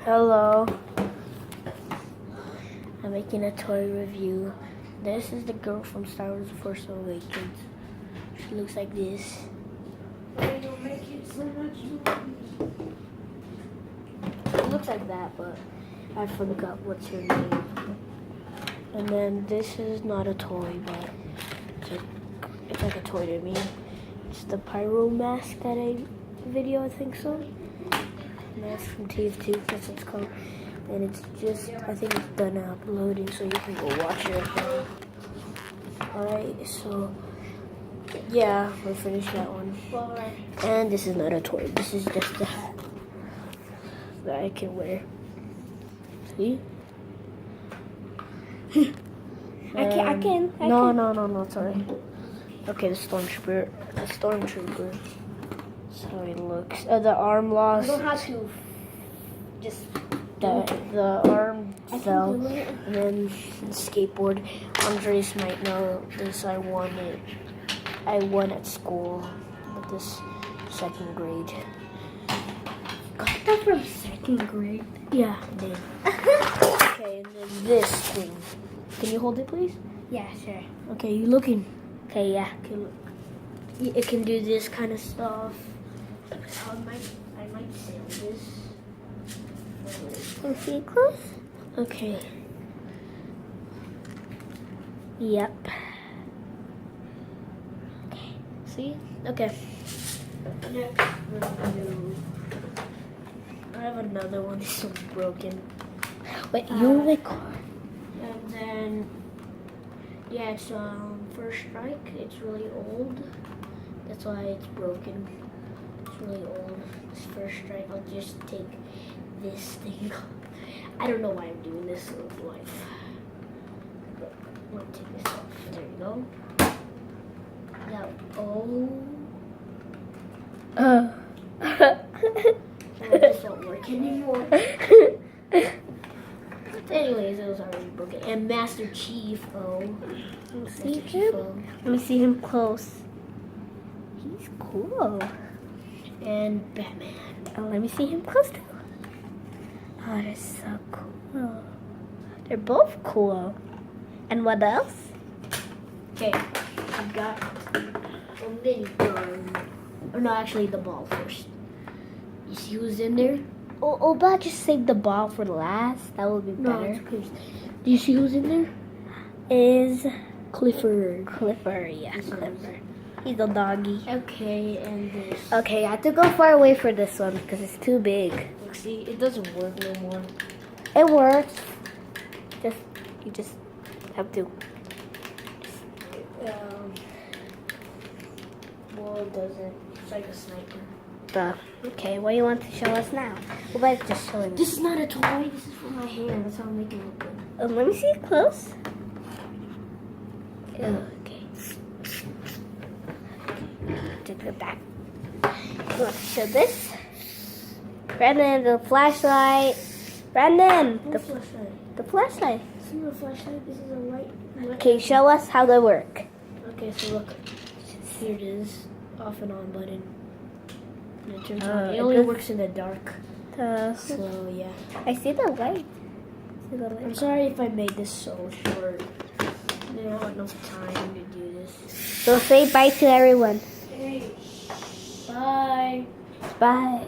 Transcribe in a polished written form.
Hello. I'm making a toy review. This is the girl from Star Wars: The Force Awakens. She looks like this. You'll make it so much It looks like that, but I forgot what's her name. And then this is not a toy, but it's like a toy to me. It's the pyro mask that I video, I think so. Mask from TF2, that's what it's called. And it's just, I think it's done uploading, so you can go watch it. Alright, so yeah, we finished that one. And this is not a toy, this is just a hat that I can wear. See? I can. No, sorry. Okay, the stormtrooper. That's how it looks. The arm lost. You don't have to just. The arm fell, and then the skateboard. Andres might know this. I won it. I won at school with this second grade. Got that from second grade. Yeah, I did. Okay, and then this thing. Can you hold it, please? Yeah, sure. Okay, you looking? Okay, yeah. Okay, look. It can do this kind of stuff. I might sell this. Can you see it close? Okay. Yep. Okay. See? Okay. Next review. I have another one. This one's broken. Wait, you record? And then, yeah, it's First Strike. It's really old. That's why it's broken. It's really old. This First Strike. I'll just take this thing. I don't know why I'm doing this with life. But I'm gonna take this off. There you go. Now, this won't work anymore. Anyways, it was already broken. And Master Chief, Let me see Master Chief, him. Let me see him close. He's cool. and Batman. Oh, let me see him close too. Oh, they're so cool. They're both cool. And what else? Okay, I got a mini gun. Or no, actually the ball first. You see who's in there? Oh, but just save the ball for last. That would be No, better. it's Chris. Do you see who's in there? Is Clifford. Clifford, yeah, This one. Clifford. He's a doggy. Okay, and this. Okay, I have to go far away for this one because it's too big. Look, see, it doesn't work no more. It works. You just have to. Well, it doesn't. It's like a sniper. Okay, what do you want to show us now? What about just showing us? This is not a toy. This is for my hand. That's how I'm making it look good. Let me see it close. Okay. Look at that. You want to show this? Brandon, the flashlight. Brandon, The flashlight. the flashlight. This is a flashlight. This is a light. Okay, show us how they work. Okay, so look. Here it is. Off and on button. And it turns Oh, on. It it only does- works in the dark. So, yeah. I see the light. I'm sorry if I made this so short. I don't have enough time to do this. So say bye to everyone. Bye. Bye.